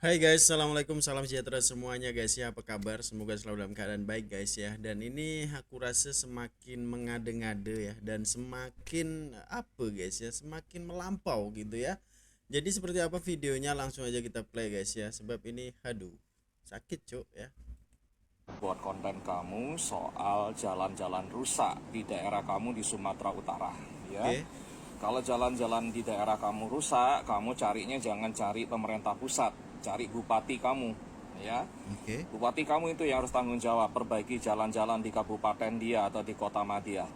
Hai guys, assalamualaikum, salam sejahtera semuanya guys ya. Apa kabar? Semoga selalu dalam keadaan baik guys ya. Dan ini aku rasa semakin mengade-ngade ya, dan semakin apa guys ya, semakin melampau gitu ya. Jadi seperti apa videonya, langsung aja kita play guys ya. Sebab ini, aduh, sakit cuk ya. Buat konten kamu soal jalan-jalan rusak di daerah kamu di Sumatera Utara, ya. Oke, Kalau jalan-jalan di daerah kamu rusak, kamu carinya jangan cari pemerintah pusat, cari bupati kamu, ya. oke, Bupati kamu itu yang harus tanggung jawab perbaiki jalan-jalan di kabupaten dia atau di kota Madia.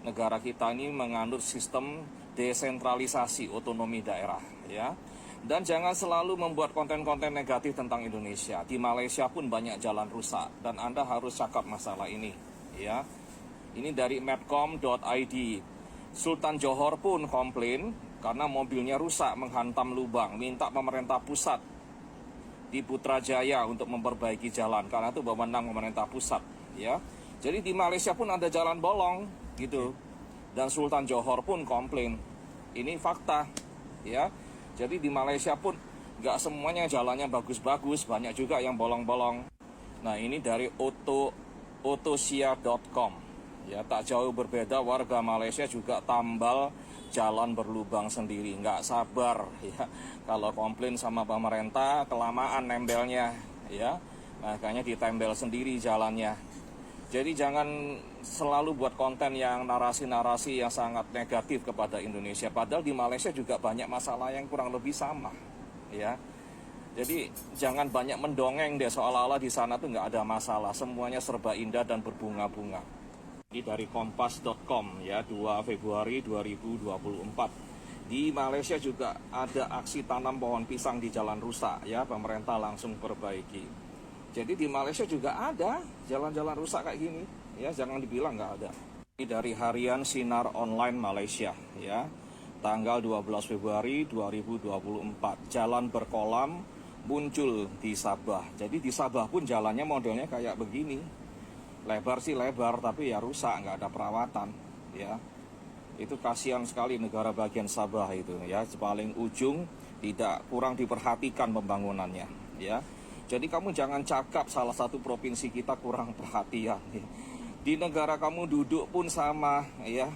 Negara kita ini menganut sistem desentralisasi otonomi daerah, ya. Dan jangan selalu membuat konten-konten negatif tentang Indonesia. Di Malaysia pun banyak jalan rusak dan Anda harus cakap masalah ini, ya. Ini dari medcom.id. Sultan Johor pun komplain karena mobilnya rusak menghantam lubang, minta pemerintah pusat di Putrajaya untuk memperbaiki jalan karena itu wewenang pemerintah pusat, ya. Jadi di Malaysia pun ada jalan bolong oke. gitu. Dan Sultan Johor pun komplain. Ini fakta, ya. Jadi di Malaysia pun nggak semuanya jalannya bagus-bagus, banyak juga yang bolong-bolong. Nah, ini dari otosia.com. Ya, tak jauh berbeda warga Malaysia juga tambal jalan berlubang sendiri. Nggak sabar ya kalau komplain sama pemerintah kelamaan nempelnya, ya. Makanya ditempel sendiri jalannya. Jadi jangan selalu buat konten yang narasi-narasi yang sangat negatif kepada Indonesia. Padahal di Malaysia juga banyak masalah yang kurang lebih sama, ya. Jadi jangan banyak mendongeng deh seolah-olah di sana tuh nggak ada masalah. Semuanya serba indah dan berbunga-bunga. Ini dari kompas.com ya, 2 Februari 2024. Di Malaysia juga ada aksi tanam pohon pisang di jalan rusak ya, pemerintah langsung perbaiki. Jadi di Malaysia juga ada jalan-jalan rusak kayak gini, ya jangan dibilang nggak ada. Ini dari harian Sinar Online Malaysia ya, tanggal 12 Februari 2024. Jalan berkolam muncul di Sabah. Jadi di Sabah pun jalannya modelnya kayak begini. Lebar sih lebar, tapi ya rusak, nggak ada perawatan, ya. Itu kasihan sekali negara bagian Sabah itu, ya. Paling ujung tidak kurang diperhatikan pembangunannya, ya. Jadi kamu jangan cakap salah satu provinsi kita kurang perhatian. Di negara kamu duduk pun sama, ya.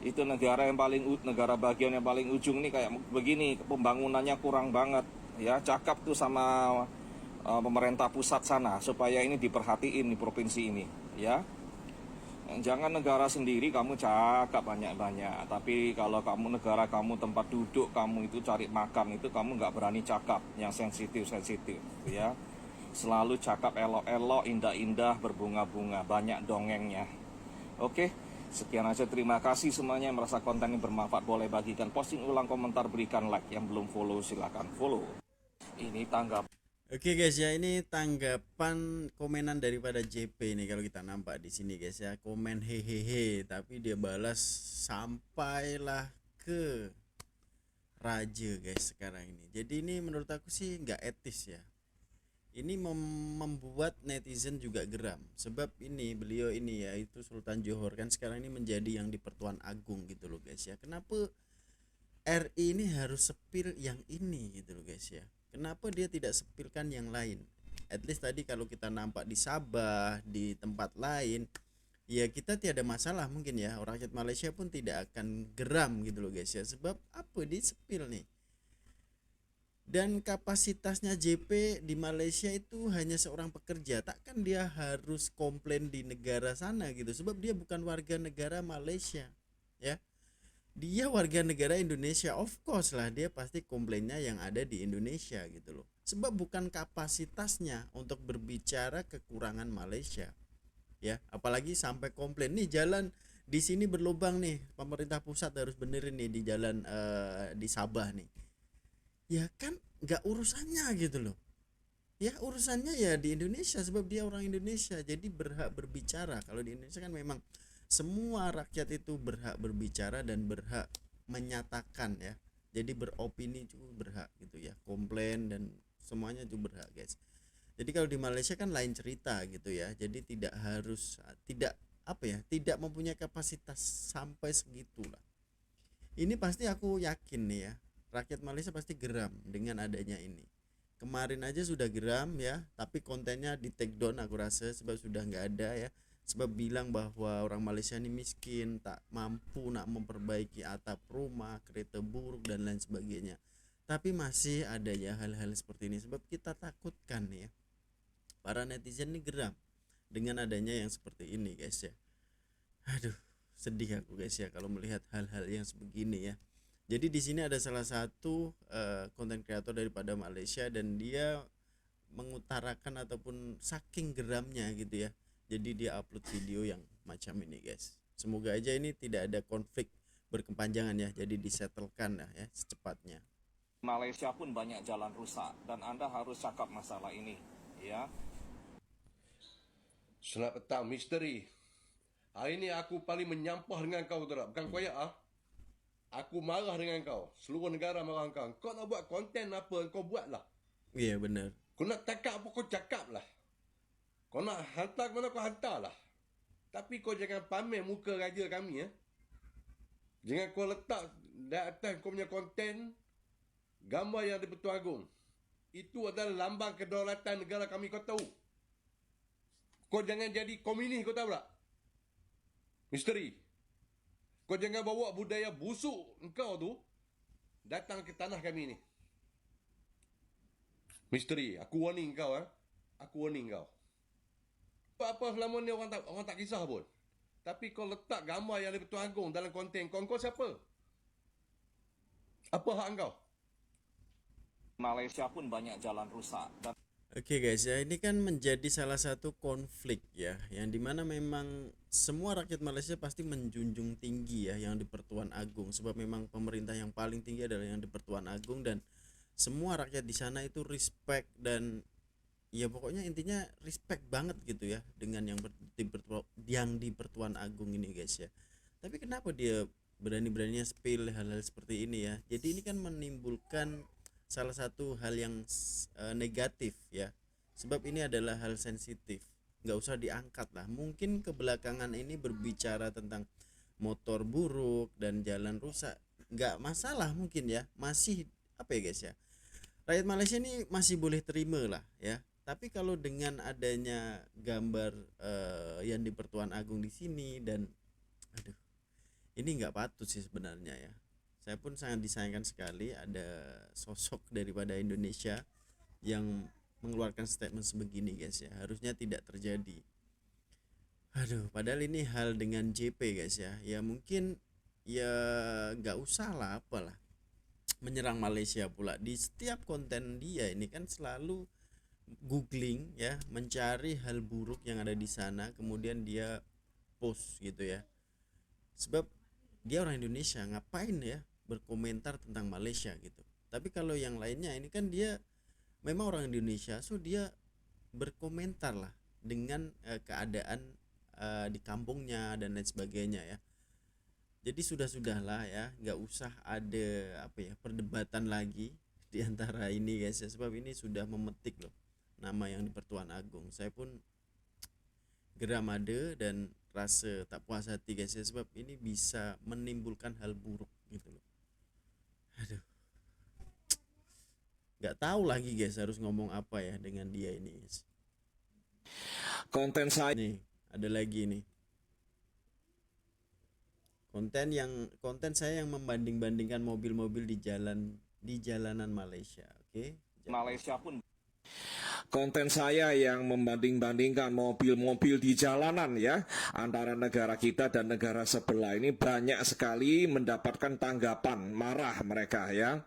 Itu negara bagian yang paling ujung nih kayak begini, pembangunannya kurang banget, ya. Cakap tuh sama pemerintah pusat sana supaya ini diperhatiin di provinsi ini, ya. Jangan negara sendiri kamu cakap banyak-banyak, tapi kalau kamu negara kamu tempat duduk kamu itu cari makan itu kamu nggak berani cakap yang sensitif-sensitif, ya. Selalu cakap elok-elok, indah-indah, berbunga-bunga, banyak dongengnya. Oke, sekian aja, terima kasih semuanya yang merasa konten ini bermanfaat boleh bagikan, posting ulang, komentar, berikan like. Yang belum follow silahkan follow. Ini tanggap. Oke guys ya, ini tanggapan komenan daripada JP nih kalau kita nampak di sini guys ya. Komen hehehe, tapi dia balas sampailah ke raja guys sekarang ini. Jadi ini menurut aku sih nggak etis ya. Ini membuat netizen juga geram. Sebab ini beliau ini ya itu Sultan Johor kan sekarang ini menjadi yang di Pertuan Agung gitu loh guys ya. Kenapa RI ini harus sepil yang ini gitu loh guys ya. Kenapa dia tidak sepilkan yang lain? At least tadi kalau kita nampak di Sabah, di tempat lain, ya kita tiada masalah mungkin ya. Rakyat Malaysia pun tidak akan geram gitu loh guys ya. Sebab apa di sepil nih? Dan kapasitasnya JP di Malaysia itu hanya seorang pekerja, takkan dia harus komplain di negara sana gitu, sebab dia bukan warga negara Malaysia ya, dia warga negara Indonesia. Of course lah dia pasti komplainnya yang ada di Indonesia gitu loh, sebab bukan kapasitasnya untuk berbicara kekurangan Malaysia ya. Apalagi sampai komplain nih jalan di sini berlubang nih, pemerintah pusat harus benerin nih di jalan di Sabah nih. Ya kan nggak urusannya gitu loh, ya urusannya ya di Indonesia sebab dia orang Indonesia, jadi berhak berbicara. Kalau di Indonesia kan memang semua rakyat itu berhak berbicara dan berhak menyatakan ya, jadi beropini juga berhak gitu ya, komplain dan semuanya itu berhak guys. Jadi kalau di Malaysia kan lain cerita gitu ya, jadi tidak harus, tidak apa ya, tidak mempunyai kapasitas sampai segitulah. Ini pasti aku yakin nih ya, rakyat Malaysia pasti geram dengan adanya ini. kemarin aja sudah geram ya, tapi kontennya di take down aku rasa sebab sudah nggak ada ya. Sebab bilang bahwa orang Malaysia ini miskin, tak mampu nak memperbaiki atap rumah, kereta buruk dan lain sebagainya. Tapi masih ada ya hal-hal seperti ini sebab kita takutkan ya. Para netizen ini geram dengan adanya yang seperti ini guys ya. Aduh, sedih aku guys ya kalau melihat hal-hal yang sebegini ya. Jadi di sini ada salah satu konten kreator daripada Malaysia dan dia mengutarakan ataupun saking geramnya gitu ya. Jadi dia upload video yang macam ini guys. Semoga aja ini tidak ada konflik berkepanjangan ya. Jadi disettlekan lah ya secepatnya. Malaysia pun banyak jalan rusak dan Anda harus cakap masalah ini, ya. Selamat petang, misteri. Hari ini aku paling menyampah dengan kau, tak? Bukan koyak ah. Aku marah dengan kau. Seluruh negara marah kau. Kau nak buat konten apa, kau buatlah. Iya benar. Kau nak cakap apa, kau cakap lah. Kau nak hantar ke mana, kau hantar lah. Tapi kau jangan pamer muka raja kami, ya. Jangan kau letak di atas kau punya konten gambar yang di-Pertuan Agong. Itu adalah lambang kedaulatan negara kami, kau tahu. Kau jangan jadi komunis, kau tahu tak? Misteri. Kau jangan bawa budaya busuk engkau tu datang ke tanah kami ni. Misteri, aku warning kau, ha? Aku warning kau. Apa selama ni orang tak kisah pun. Tapi kau letak gambar yang di-Pertuan Agong dalam konten kau siapa? Apa hak kau? Malaysia pun banyak jalan rusak dan Oke guys ya, ini kan menjadi salah satu konflik ya, yang dimana memang semua rakyat Malaysia pasti menjunjung tinggi ya yang di Pertuan Agong, sebab memang pemerintah yang paling tinggi adalah yang di Pertuan Agong dan semua rakyat di sana itu respect dan ya pokoknya intinya respect banget gitu ya dengan yang di Pertuan Agong ini guys ya. Tapi kenapa dia berani-beraninya spill hal-hal seperti ini ya? Jadi ini kan menimbulkan salah satu hal yang negatif ya, sebab ini adalah hal sensitif, nggak usah diangkat lah. Mungkin kebelakangan ini berbicara tentang motor buruk dan jalan rusak, nggak masalah mungkin ya, masih apa ya guys ya, rakyat Malaysia ini masih boleh terima lah ya. Tapi kalau dengan adanya gambar yang di Pertuan Agong di sini dan aduh, ini nggak patut sih sebenarnya ya. Saya pun sangat disayangkan sekali ada sosok daripada Indonesia yang mengeluarkan statement sebegini guys ya. Harusnya tidak terjadi. Aduh, padahal ini hal dengan JP guys ya. Ya mungkin ya nggak usah lah apalah menyerang Malaysia pula. Di setiap konten dia ini kan selalu googling ya, mencari hal buruk yang ada di sana, kemudian dia post gitu ya. Sebab dia orang Indonesia, ngapain ya berkomentar tentang Malaysia gitu. Tapi kalau yang lainnya ini kan dia memang orang Indonesia, so dia berkomentar lah dengan keadaan di kampungnya dan lain sebagainya ya. Jadi sudah-sudahlah ya, nggak usah ada apa ya perdebatan lagi di antara ini guys ya, sebab ini sudah memetik loh nama yang di Pertuan Agong. Saya pun geram ada dan rasa tak puas hati guys ya, sebab ini bisa menimbulkan hal buruk gitu loh. Aduh, nggak tahu lagi guys harus ngomong apa ya dengan dia ini guys. konten saya Nih ada lagi nih konten saya yang membanding-bandingkan mobil-mobil di jalanan Malaysia. Oke. Malaysia pun konten saya yang membanding-bandingkan mobil-mobil di jalanan ya antara negara kita dan negara sebelah ini banyak sekali mendapatkan tanggapan marah mereka ya.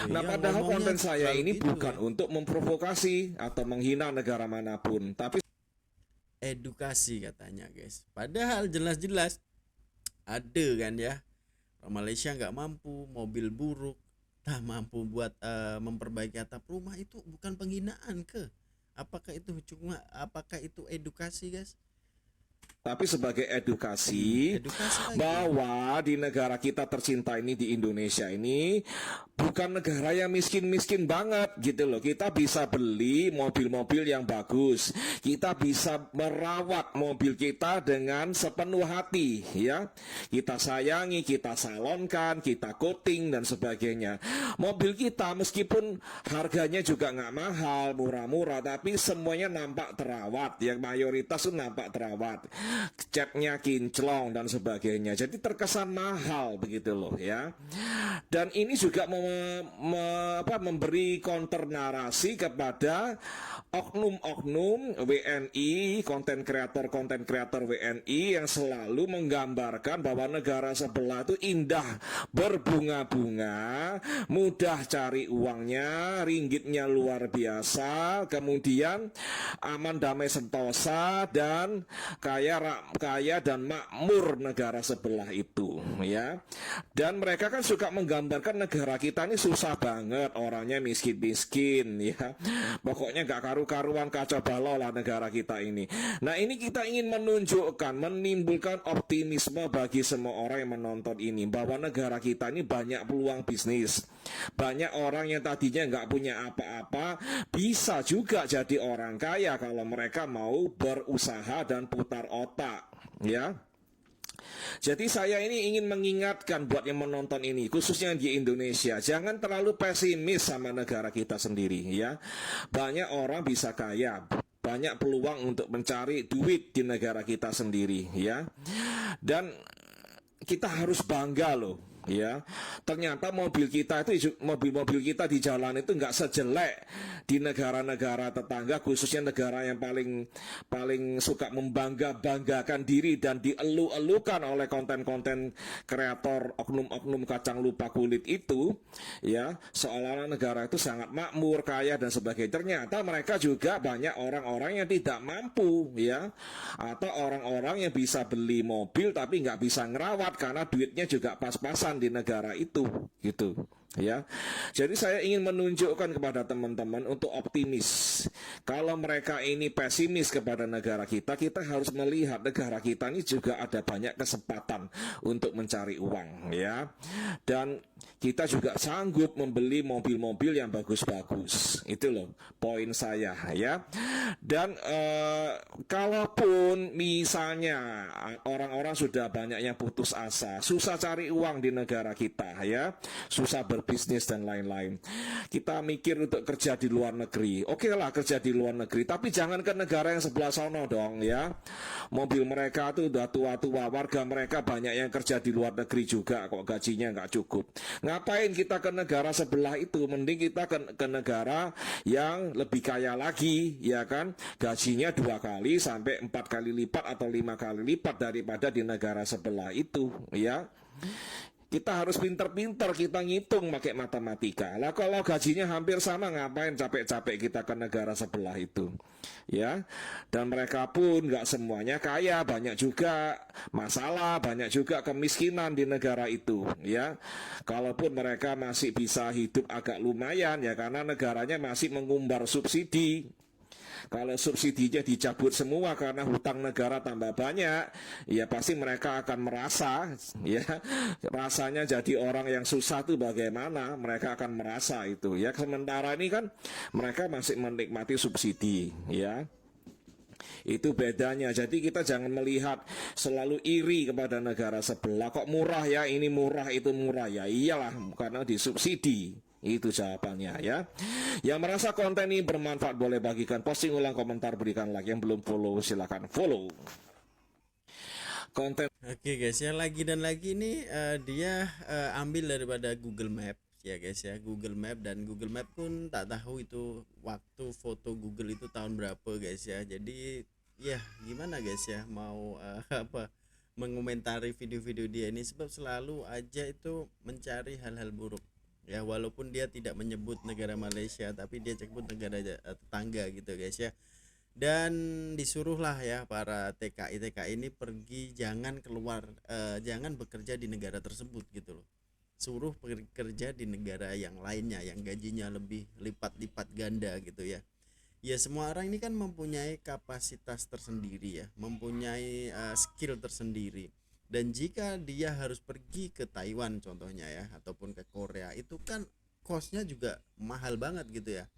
Nah, Iya, padahal ngomongnya konten saya selalu ini gitu bukan ya. untuk memprovokasi atau menghina negara manapun, tapi Edukasi katanya guys. Padahal jelas-jelas ada kan ya. Orang Malaysia nggak mampu, mobil buruk, tak mampu buat memperbaiki atap rumah, itu bukan penghinaan ke? Apakah itu edukasi guys? tapi sebagai edukasi Edukasi lagi. bahwa di negara kita tercinta ini, di Indonesia ini, bukan negara yang miskin-miskin banget gitu loh. Kita bisa beli mobil-mobil yang bagus, kita bisa merawat mobil kita dengan sepenuh hati, ya. Kita sayangi, kita salonkan, kita coating dan sebagainya. Mobil kita meskipun harganya juga nggak mahal, murah-murah, tapi semuanya nampak terawat. Yang mayoritas itu nampak terawat, catnya kinclong dan sebagainya. Jadi terkesan mahal begitu loh, ya. Dan ini juga memberi counter narasi kepada oknum-oknum WNI, konten kreator WNI yang selalu menggambarkan bahwa negara sebelah itu indah, berbunga-bunga, mudah cari uangnya, ringgitnya luar biasa, kemudian aman, damai, sentosa, dan kaya dan makmur negara sebelah itu, ya. Dan mereka kan suka menggambarkan negara kita ini susah banget, orangnya miskin-miskin, ya. Pokoknya gak karu-karuan, kacau balau lah negara kita ini. Nah, ini kita ingin menunjukkan, menimbulkan optimisme bagi semua orang yang menonton ini, bahwa negara kita ini banyak peluang bisnis. Banyak orang yang tadinya nggak punya apa-apa bisa juga jadi orang kaya kalau mereka mau berusaha dan putar otak, ya. Jadi saya ini ingin mengingatkan buat yang menonton ini, khususnya di Indonesia, jangan terlalu pesimis sama negara kita sendiri, ya. Banyak orang bisa kaya, banyak peluang untuk mencari duit di negara kita sendiri, ya. Dan kita harus bangga loh, ya. Ternyata mobil kita itu, mobil-mobil kita di jalan itu nggak sejelek di negara-negara tetangga, khususnya negara yang paling suka membanggakan diri dan dielu-elukan oleh konten-konten kreator oknum-oknum kacang lupa kulit itu, ya. Seolah-olah negara itu sangat makmur, kaya dan sebagainya. Ternyata mereka juga banyak orang-orang yang tidak mampu, ya, atau orang-orang yang bisa beli mobil tapi nggak bisa ngerawat karena duitnya juga pas-pasan di negara itu, gitu, ya. Jadi saya ingin menunjukkan kepada teman-teman untuk optimis. Kalau mereka ini pesimis kepada negara kita harus melihat negara kita ini juga ada banyak kesempatan untuk mencari uang, ya. Dan kita juga sanggup membeli mobil-mobil yang bagus-bagus. Itu loh poin saya, ya. Dan kalaupun misalnya orang-orang sudah banyak yang putus asa, susah cari uang di negara kita, ya, susah berbisnis dan lain-lain, kita mikir untuk kerja di luar negeri. Oke lah, kerja di luar negeri, tapi jangan ke negara yang sebelah sono dong, ya. Mobil mereka tuh udah tua-tua, warga mereka banyak yang kerja di luar negeri juga kok, gajinya nggak cukup. Ngapain kita ke negara sebelah itu? Mending kita ke negara yang lebih kaya lagi, ya kan, gajinya 2 kali sampai 4 kali lipat atau 5 kali lipat daripada di negara sebelah itu, ya. Kita harus pinter-pinter, kita ngitung pakai matematika. Lah kalau gajinya hampir sama, ngapain capek-capek kita ke negara sebelah itu, ya. Dan mereka pun nggak semuanya kaya, banyak juga masalah, banyak juga kemiskinan di negara itu, ya. Kalaupun mereka masih bisa hidup agak lumayan, ya, karena negaranya masih mengumbar subsidi. Kalau subsidinya dicabut semua karena hutang negara tambah banyak, ya pasti mereka akan merasa, ya, rasanya jadi orang yang susah tuh bagaimana, mereka akan merasa itu, ya. Sementara ini kan mereka masih menikmati subsidi, ya. Itu bedanya. Jadi kita jangan melihat selalu iri kepada negara sebelah, kok murah ya, ini murah, itu murah, ya iyalah karena disubsidi. Itu jawabannya, ya. Yang merasa konten ini bermanfaat boleh bagikan, posting ulang, komentar, berikan like. Yang belum follow silakan follow. Konten. Oke guys, ya, lagi dan lagi ini dia ambil daripada Google Map, ya guys, ya. Google Map, dan Google Map pun tak tahu itu waktu foto Google itu tahun berapa guys, ya. Jadi ya gimana guys, ya, mau mengomentari video-video dia ini, sebab selalu aja itu mencari hal-hal buruk, ya. Walaupun dia tidak menyebut negara Malaysia, tapi dia sebut negara tetangga gitu guys, ya. Dan disuruhlah ya para TKI ini pergi, jangan keluar, jangan bekerja di negara tersebut gitu loh. Suruh bekerja di negara yang lainnya yang gajinya lebih lipat-lipat ganda gitu, ya. ya semua orang ini kan mempunyai kapasitas tersendiri ya, mempunyai skill tersendiri. Dan jika dia harus pergi ke Taiwan contohnya ya, ataupun ke Korea, itu kan costnya juga mahal banget gitu ya.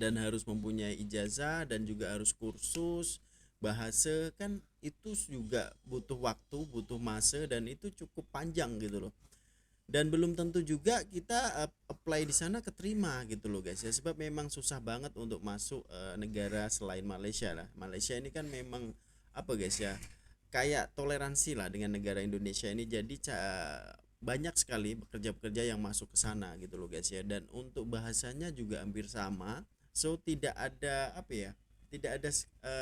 Dan harus mempunyai ijazah dan juga harus kursus bahasa, kan itu juga butuh waktu, butuh masa, dan itu cukup panjang gitu loh. Dan belum tentu juga kita apply di sana keterima gitu loh guys ya, sebab memang susah banget untuk masuk negara selain Malaysia lah. Malaysia ini kan memang apa guys ya, kayak toleransi lah dengan negara Indonesia ini, jadi banyak sekali pekerja-pekerja yang masuk ke sana gitu loh guys ya. Dan untuk bahasanya juga hampir sama, so tidak ada apa ya, tidak ada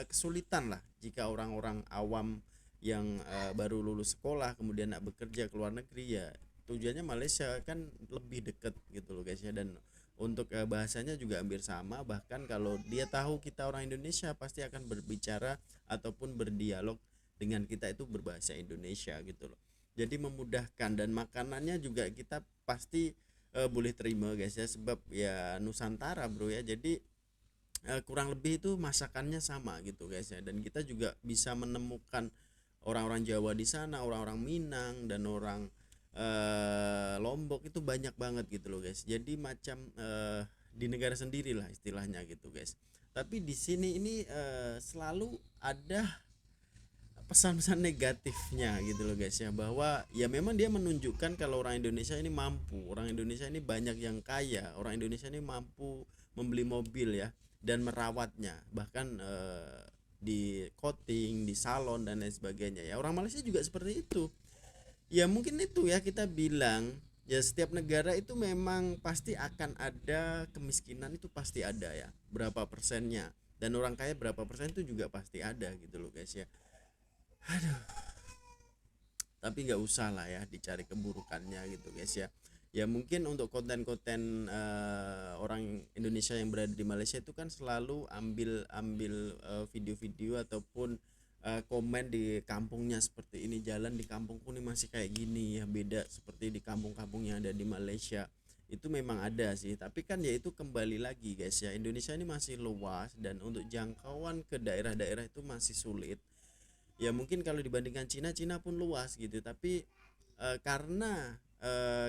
kesulitan lah jika orang-orang awam yang baru lulus sekolah kemudian nak bekerja ke luar negeri, ya tujuannya Malaysia kan lebih dekat gitu loh guys ya. Dan untuk bahasanya juga hampir sama, bahkan kalau dia tahu kita orang Indonesia pasti akan berbicara ataupun berdialog dengan kita itu berbahasa Indonesia gitu loh. Jadi memudahkan, dan makanannya juga kita pasti boleh terima guys ya, sebab ya Nusantara bro ya. Jadi kurang lebih itu masakannya sama gitu guys ya. Dan kita juga bisa menemukan orang-orang Jawa di sana, orang-orang Minang, dan orang Lombok, itu banyak banget gitu loh guys. Jadi macam di negara sendiri lah istilahnya gitu guys. Tapi di sini ini selalu ada pesan-pesan negatifnya gitu loh guys ya, bahwa ya memang dia menunjukkan kalau orang Indonesia ini mampu, orang Indonesia ini banyak yang kaya, orang Indonesia ini mampu membeli mobil ya dan merawatnya, bahkan di coating, di salon dan lain sebagainya ya. Orang Malaysia juga seperti itu. Ya mungkin itu ya, kita bilang ya setiap negara itu memang pasti akan ada kemiskinan, itu pasti ada ya, berapa persennya, dan orang kaya berapa persen itu juga pasti ada gitu loh guys ya. Aduh, tapi nggak usah lah ya dicari keburukannya gitu guys ya. Ya mungkin untuk konten-konten orang Indonesia yang berada di Malaysia itu kan selalu ambil ambil video-video ataupun komen di kampungnya, seperti ini jalan di kampungku nih masih kayak gini ya, beda seperti di kampung-kampung yang ada di Malaysia. Itu memang ada sih, tapi kan ya itu kembali lagi guys ya, Indonesia ini masih luas dan untuk jangkauan ke daerah-daerah itu masih sulit. Ya mungkin kalau dibandingkan Cina, Cina pun luas gitu, tapi karena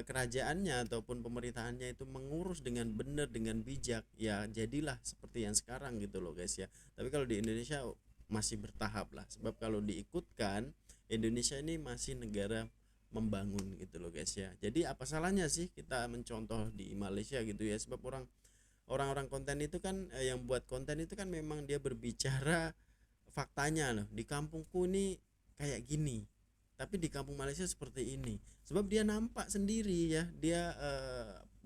kerajaannya ataupun pemerintahannya itu mengurus dengan benar, dengan bijak, ya jadilah seperti yang sekarang gitu loh guys ya. Tapi kalau di Indonesia masih bertahap lah, sebab kalau diikutkan Indonesia ini masih negara membangun gitu loh guys ya. Jadi apa salahnya sih kita mencontoh di Malaysia gitu ya, sebab orang-orang konten itu kan yang buat konten itu kan memang dia berbicara faktanya loh, di kampungku ini kayak gini, tapi di kampung Malaysia seperti ini, sebab dia nampak sendiri ya, dia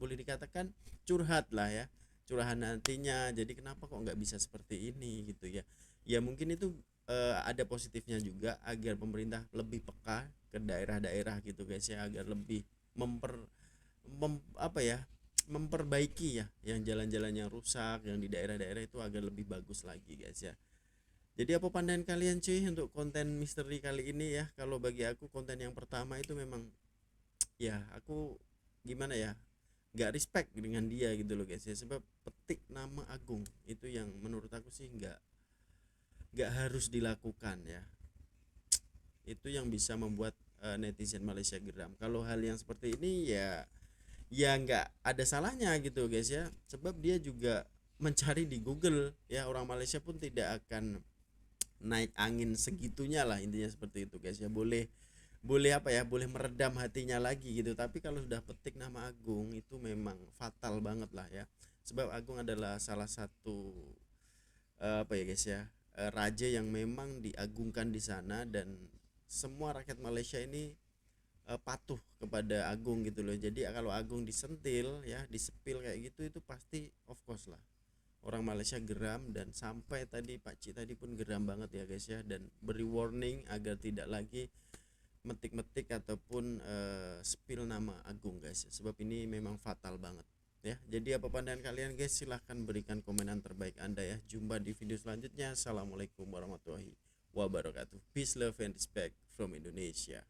boleh dikatakan curhat lah ya, curahan nantinya. Jadi kenapa kok nggak bisa seperti ini gitu ya. Ya mungkin itu ada positifnya juga, agar pemerintah lebih peka ke daerah-daerah gitu guys ya, agar lebih apa ya, memperbaiki ya yang jalan-jalan yang rusak yang di daerah-daerah itu agar lebih bagus lagi guys ya. Jadi apa pandangan kalian cuy untuk konten misteri kali ini ya? Kalau bagi aku konten yang pertama itu memang ya aku gimana ya, nggak respect dengan dia gitu loh guys ya, sebab petik nama Agung itu yang menurut aku sih nggak harus dilakukan ya. Itu yang bisa membuat netizen Malaysia geram. Kalau hal yang seperti ini ya nggak ada salahnya gitu guys ya, sebab dia juga mencari di Google ya. Orang Malaysia pun tidak akan naik angin segitunya lah, intinya seperti itu guys ya. Boleh apa ya, boleh meredam hatinya lagi gitu, tapi kalau sudah petik nama Agung itu memang fatal banget lah ya, sebab Agung adalah salah satu apa ya guys ya, raja yang memang diagungkan di sana, dan semua rakyat Malaysia ini patuh kepada Agung gitu loh. Jadi kalau Agung disentil ya, disepil kayak gitu, itu pasti of course lah orang Malaysia geram, dan sampai tadi Pak Cik tadi pun geram banget ya guys ya, dan beri warning agar tidak lagi metik-metik ataupun spill nama Agung guys ya, sebab ini memang fatal banget ya. Jadi apa pandangan kalian guys, silahkan berikan komenan terbaik Anda ya. Jumpa di video selanjutnya. Assalamualaikum warahmatullahi wabarakatuh. Peace, love and respect from Indonesia.